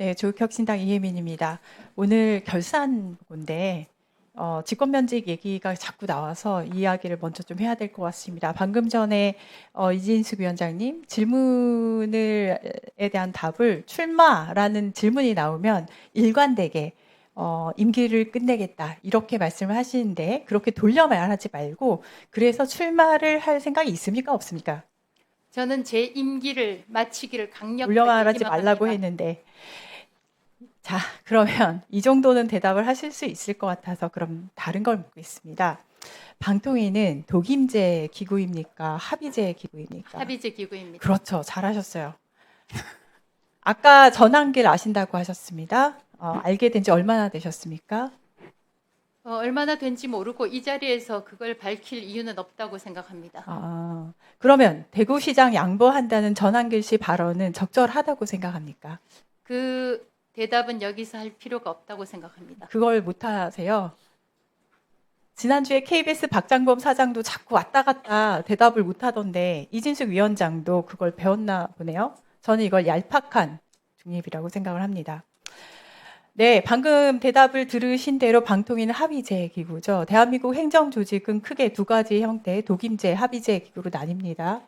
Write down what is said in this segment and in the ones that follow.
네, 조국혁신당 이혜민입니다. 오늘 결산 보고인데 직권면직 얘기가 자꾸 나와서 이 이야기를 먼저 좀 해야 될 것 같습니다. 방금 전에 이진숙 위원장님 질문에 대한 답을 출마라는 질문이 나오면 일관되게 임기를 끝내겠다 이렇게 말씀을 하시는데 그렇게 돌려 말하지 말고 그래서 출마를 할 생각이 있습니까 없습니까? 저는 제 임기를 마치기를 돌려 강력하게 말하지 말라고 희망합니다. 했는데 자, 그러면 이 정도는 대답을 하실 수 있을 것 같아서 그럼 다른 걸 묻겠습니다. 방통위는 독임제 기구입니까? 합의제 기구입니까? 합의제 기구입니다. 그렇죠. 잘하셨어요. 아까 전환길 아신다고 하셨습니다. 알게 된 지 얼마나 되셨습니까? 얼마나 된지 모르고 이 자리에서 그걸 밝힐 이유는 없다고 생각합니다. 그러면 대구시장 양보한다는 전환길 씨 발언은 적절하다고 생각합니까? 그 대답은 여기서 할 필요가 없다고 생각합니다. 그걸 못하세요? 지난주에 KBS 박장범 사장도 자꾸 왔다 갔다 대답을 못하던데 이진숙 위원장도 그걸 배웠나 보네요. 저는 이걸 얄팍한 중립이라고 생각을 합니다. 네, 방금 대답을 들으신 대로 방통위는 합의제 기구죠. 대한민국 행정조직은 크게 두 가지 형태, 독임제, 합의제 기구로 나뉩니다.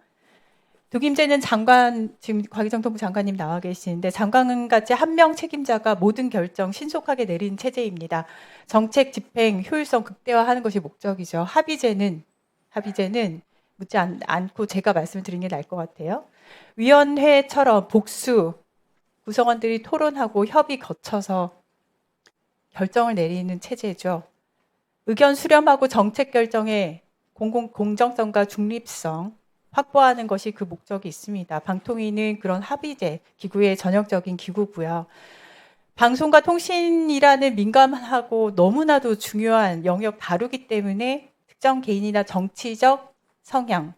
독임제는 장관, 지금 과기정통부 장관님 나와 계시는데 장관 같이 한 명 책임자가 모든 결정 신속하게 내리는 체제입니다. 정책 집행 효율성 극대화하는 것이 목적이죠. 합의제는 묻지 않고 제가 말씀을 드리는 게 나을 것 같아요. 위원회처럼 복수, 구성원들이 토론하고 협의 거쳐서 결정을 내리는 체제죠. 의견 수렴하고 정책 결정의 공정성과 중립성, 확보하는 것이 그 목적이 있습니다. 방통위는 그런 합의제 기구의 전형적인 기구고요. 방송과 통신이라는 민감하고 너무나도 중요한 영역 다루기 때문에 특정 개인이나 정치적 성향,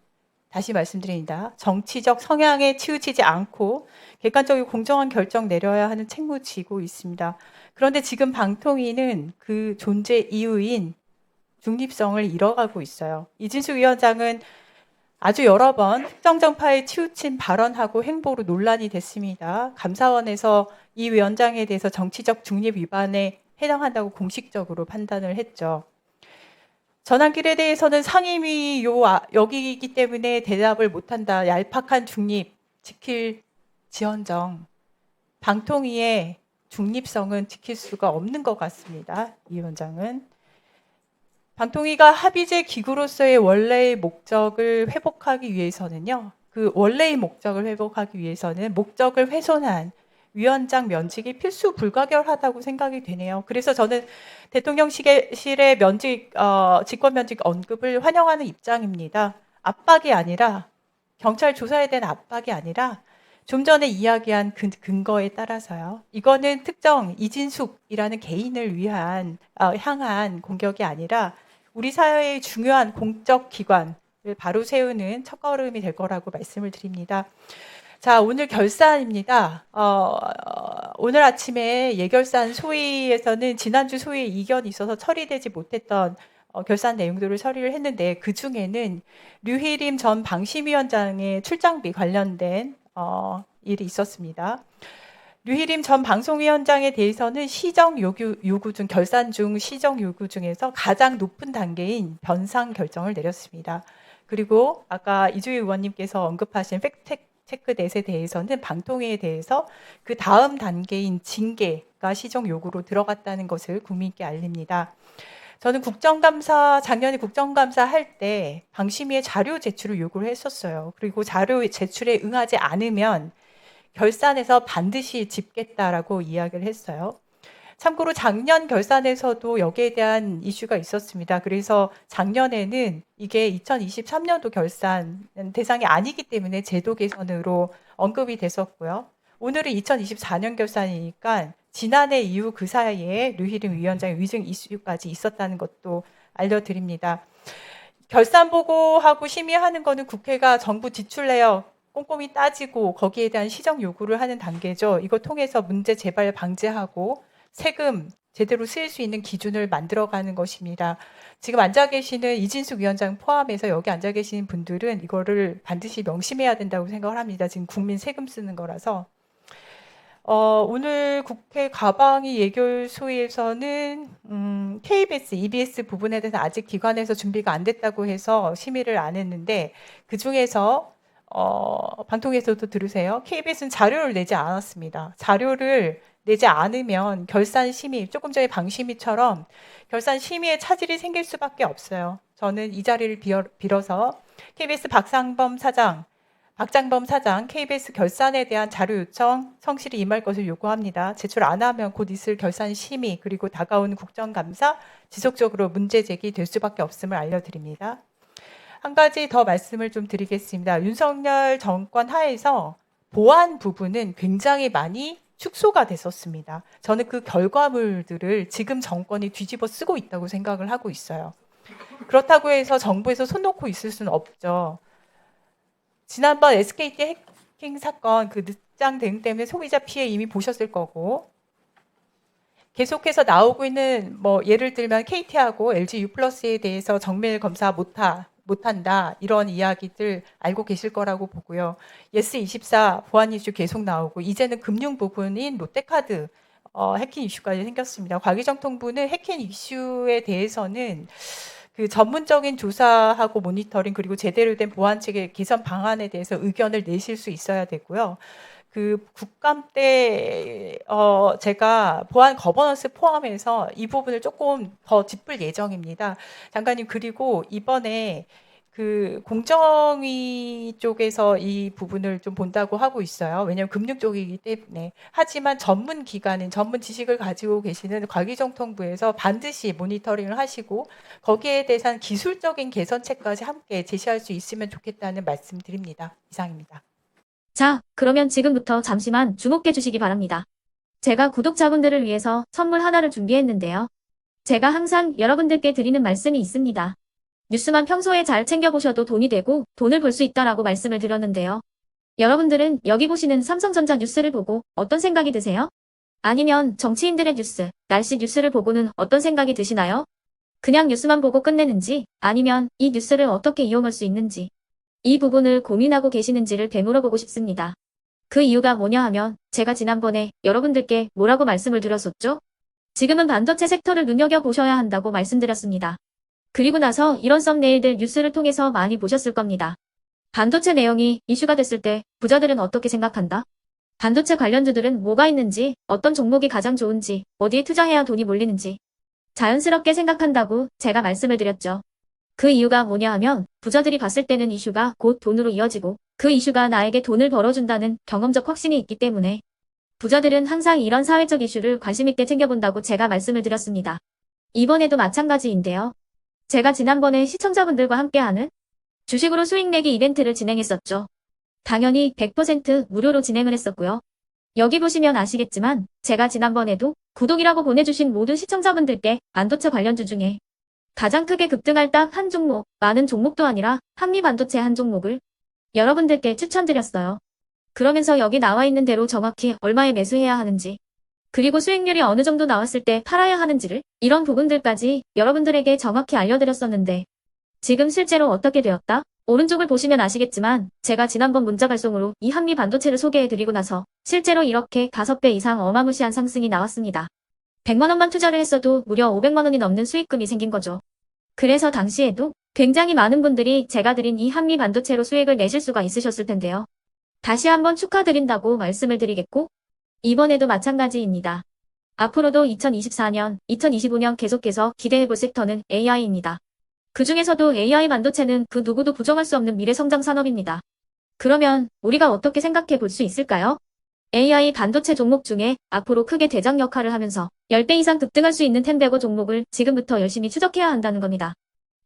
다시 말씀드립니다. 정치적 성향에 치우치지 않고 객관적이고 공정한 결정 내려야 하는 책무 지고 있습니다. 그런데 지금 방통위는 그 존재 이유인 중립성을 잃어가고 있어요. 이진숙 위원장은 아주 여러 번 특정 정파에 치우친 발언하고 행보로 논란이 됐습니다. 감사원에서 이 위원장에 대해서 정치적 중립 위반에 해당한다고 공식적으로 판단을 했죠. 전환길에 대해서는 상임위 여기이기 때문에 대답을 못한다. 얄팍한 중립 지킬 지언정 방통위의 중립성은 지킬 수가 없는 것 같습니다. 이 위원장은. 방통위가 합의제 기구로서의 원래의 목적을 회복하기 위해서는요. 그 원래의 목적을 회복하기 위해서는 목적을 훼손한 위원장 면직이 필수 불가결하다고 생각이 되네요. 그래서 저는 대통령실의 직권 면직 언급을 환영하는 입장입니다. 압박이 아니라 경찰 조사에 대한 압박이 아니라 좀 전에 이야기한 그 근거에 따라서요. 이거는 특정 이진숙이라는 개인을 향한 공격이 아니라 우리 사회의 중요한 공적 기관을 바로 세우는 첫걸음이 될 거라고 말씀을 드립니다. 자, 오늘 결산입니다. 오늘 아침에 예결산 소위에서는 지난주 소위에 이견이 있어서 처리되지 못했던 결산 내용들을 처리를 했는데 그 중에는 류희림 전 방심위원장의 출장비 관련된 일이 있었습니다. 류희림 전 방송위원장에 대해서는 요구 중 결산 중 시정 요구 중에서 가장 높은 단계인 변상 결정을 내렸습니다. 그리고 아까 이주희 의원님께서 언급하신 팩트 체크 넷에 대해서는 방통위에 대해서 그 다음 단계인 징계가 시정 요구로 들어갔다는 것을 국민께 알립니다. 저는 작년에 국정감사 할 때 방심위에 자료 제출을 요구를 했었어요. 그리고 자료 제출에 응하지 않으면 결산에서 반드시 짚겠다라고 이야기를 했어요. 참고로 작년 결산에서도 여기에 대한 이슈가 있었습니다. 그래서 작년에는 이게 2023년도 결산 대상이 아니기 때문에 제도 개선으로 언급이 됐었고요. 오늘은 2024년 결산이니까 지난해 이후 그 사이에 류희림 위원장의 위증 이슈까지 있었다는 것도 알려드립니다. 결산 보고하고 심의하는 거는 국회가 정부 지출 내역 꼼꼼히 따지고 거기에 대한 시정 요구를 하는 단계죠. 이거 통해서 문제 재발 방지하고 세금 제대로 쓰일 수 있는 기준을 만들어가는 것입니다. 지금 앉아 계시는 이진숙 위원장 포함해서 여기 앉아 계시는 분들은 이거를 반드시 명심해야 된다고 생각을 합니다. 지금 국민 세금 쓰는 거라서. 오늘 국회 가방위 예결소에서는 KBS, EBS 부분에 대해서 아직 기관에서 준비가 안 됐다고 해서 심의를 안 했는데 그중에서 방통위에서도 들으세요. KBS는 자료를 내지 않았습니다. 자료를 내지 않으면 결산 심의, 조금 전에 방심위처럼 결산 심의에 차질이 생길 수밖에 없어요. 저는 이 자리를 빌어서 KBS 박장범 사장 KBS 결산에 대한 자료 요청 성실히 임할 것을 요구합니다. 제출 안 하면 곧 있을 결산 심의 그리고 다가오는 국정감사 지속적으로 문제 제기될 수밖에 없음을 알려드립니다. 한 가지 더 말씀을 좀 드리겠습니다. 윤석열 정권 하에서 보안 부분은 굉장히 많이 축소가 됐었습니다. 저는 그 결과물들을 지금 정권이 뒤집어 쓰고 있다고 생각을 하고 있어요. 그렇다고 해서 정부에서 손 놓고 있을 수는 없죠. 지난번 SKT 해킹 사건 그 늦장 대응 때문에 소비자 피해 이미 보셨을 거고 계속해서 나오고 있는 뭐 예를 들면 KT하고 LG U+에 대해서 정밀 검사 못한다 이런 이야기들 알고 계실 거라고 보고요. 예스24 보안 이슈 계속 나오고 이제는 금융 부분인 롯데카드 해킹 이슈까지 생겼습니다. 과기정통부는 해킹 이슈에 대해서는 그 전문적인 조사하고 모니터링 그리고 제대로 된 보안 체계 개선 방안에 대해서 의견을 내실 수 있어야 되고요. 그 국감 때 제가 보안 거버넌스 포함해서 이 부분을 조금 더 짚을 예정입니다. 장관님 그리고 이번에 그 공정위 쪽에서 이 부분을 좀 본다고 하고 있어요. 왜냐하면 금융 쪽이기 때문에. 하지만 전문 기관인 전문 지식을 가지고 계시는 과기정통부에서 반드시 모니터링을 하시고 거기에 대해서는 기술적인 개선책까지 함께 제시할 수 있으면 좋겠다는 말씀 드립니다. 이상입니다. 자, 그러면 지금부터 잠시만 주목해 주시기 바랍니다. 제가 구독자분들을 위해서 선물 하나를 준비했는데요. 제가 항상 여러분들께 드리는 말씀이 있습니다. 뉴스만 평소에 잘 챙겨보셔도 돈이 되고 돈을 벌 수 있다라고 말씀을 드렸는데요. 여러분들은 여기 보시는 삼성전자 뉴스를 보고 어떤 생각이 드세요? 아니면 정치인들의 뉴스, 날씨 뉴스를 보고는 어떤 생각이 드시나요? 그냥 뉴스만 보고 끝내는지 아니면 이 뉴스를 어떻게 이용할 수 있는지 이 부분을 고민하고 계시는지를 되물어보고 싶습니다. 그 이유가 뭐냐 하면 제가 지난번에 여러분들께 뭐라고 말씀을 드렸었죠? 지금은 반도체 섹터를 눈여겨보셔야 한다고 말씀드렸습니다. 그리고 나서 이런 썸네일들 뉴스를 통해서 많이 보셨을 겁니다. 반도체 내용이 이슈가 됐을 때 부자들은 어떻게 생각한다? 반도체 관련주들은 뭐가 있는지, 어떤 종목이 가장 좋은지, 어디에 투자해야 돈이 몰리는지 자연스럽게 생각한다고 제가 말씀을 드렸죠. 그 이유가 뭐냐 하면 부자들이 봤을 때는 이슈가 곧 돈으로 이어지고 그 이슈가 나에게 돈을 벌어준다는 경험적 확신이 있기 때문에 부자들은 항상 이런 사회적 이슈를 관심 있게 챙겨본다고 제가 말씀을 드렸습니다. 이번에도 마찬가지인데요. 제가 지난번에 시청자분들과 함께하는 주식으로 수익 내기 이벤트를 진행했었죠. 당연히 100% 무료로 진행을 했었고요. 여기 보시면 아시겠지만 제가 지난번에도 구독이라고 보내주신 모든 시청자분들께 반도체 관련주 중에 가장 크게 급등할 딱 한 종목, 많은 종목도 아니라 한미반도체 한 종목을 여러분들께 추천드렸어요. 그러면서 여기 나와 있는 대로 정확히 얼마에 매수해야 하는지 그리고 수익률이 어느 정도 나왔을 때 팔아야 하는지를 이런 부분들까지 여러분들에게 정확히 알려드렸었는데 지금 실제로 어떻게 되었다? 오른쪽을 보시면 아시겠지만 제가 지난번 문자 발송으로 이 한미 반도체를 소개해드리고 나서 실제로 이렇게 5배 이상 어마무시한 상승이 나왔습니다. 100만 원만 투자를 했어도 무려 500만 원이 넘는 수익금이 생긴 거죠. 그래서 당시에도 굉장히 많은 분들이 제가 드린 이 한미 반도체로 수익을 내실 수가 있으셨을 텐데요. 다시 한번 축하드린다고 말씀을 드리겠고 이번에도 마찬가지입니다. 앞으로도 2024년, 2025년 계속해서 기대해볼 섹터는 AI입니다. 그 중에서도 AI 반도체는 그 누구도 부정할 수 없는 미래 성장 산업입니다. 그러면 우리가 어떻게 생각해 볼 수 있을까요? AI 반도체 종목 중에 앞으로 크게 대장 역할을 하면서 10배 이상 급등할 수 있는 템베고 종목을 지금부터 열심히 추적해야 한다는 겁니다.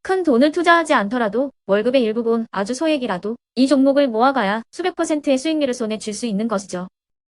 큰 돈을 투자하지 않더라도 월급의 일부분 아주 소액이라도 이 종목을 모아가야 수백 %의 수익률을 손에 쥘 수 있는 것이죠.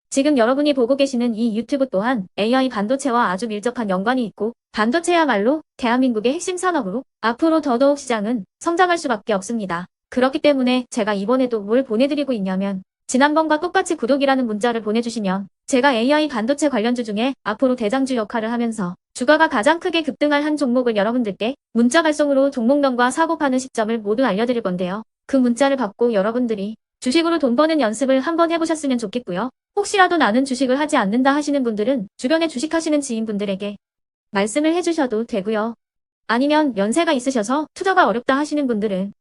지금 여러분이 보고 계시는 이 유튜브 또한 AI 반도체와 아주 밀접한 연관이 있고 반도체야말로 대한민국의 핵심 산업으로 앞으로 더더욱 시장은 성장할 수밖에 없습니다. 그렇기 때문에 제가 이번에도 뭘 보내드리고 있냐면 지난번과 똑같이 구독이라는 문자를 보내주시면 제가 AI 반도체 관련주 중에 앞으로 대장주 역할을 하면서 주가가 가장 크게 급등할 한 종목을 여러분들께 문자 발송으로 종목명과 사고 파는 시점을 모두 알려드릴 건데요. 그 문자를 받고 여러분들이 주식으로 돈 버는 연습을 한번 해보셨으면 좋겠고요. 혹시라도 나는 주식을 하지 않는다 하시는 분들은 주변에 주식하시는 지인분들에게 말씀을 해주셔도 되고요. 아니면 연세가 있으셔서 투자가 어렵다 하시는 분들은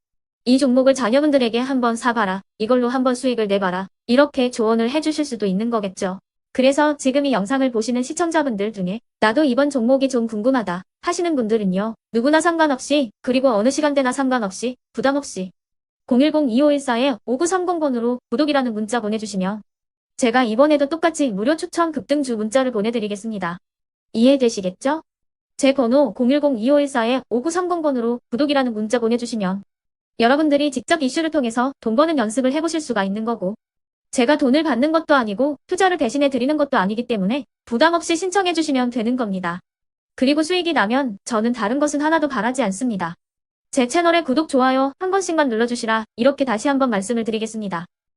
이 종목을 자녀분들에게 한번 사봐라. 이걸로 한번 수익을 내봐라. 이렇게 조언을 해주실 수도 있는 거겠죠. 그래서 지금 이 영상을 보시는 시청자분들 중에 나도 이번 종목이 좀 궁금하다 하시는 분들은요. 누구나 상관없이 그리고 어느 시간대나 상관없이 부담 없이 010-2514-5930번으로 구독이라는 문자 보내주시면 제가 이번에도 똑같이 무료 추천 급등주 문자를 보내드리겠습니다. 이해되시겠죠? 제 번호 010-2514-5930번으로 구독이라는 문자 보내주시면 여러분들이 직접 이슈를 통해서 돈 버는 연습을 해보실 수가 있는 거고 제가 돈을 받는 것도 아니고 투자를 대신해 드리는 것도 아니기 때문에 부담 없이 신청해 주시면 되는 겁니다. 그리고 수익이 나면 저는 다른 것은 하나도 바라지 않습니다. 제 채널에 구독, 좋아요 한 번씩만 눌러주시라 이렇게 다시 한번 말씀을 드리겠습니다.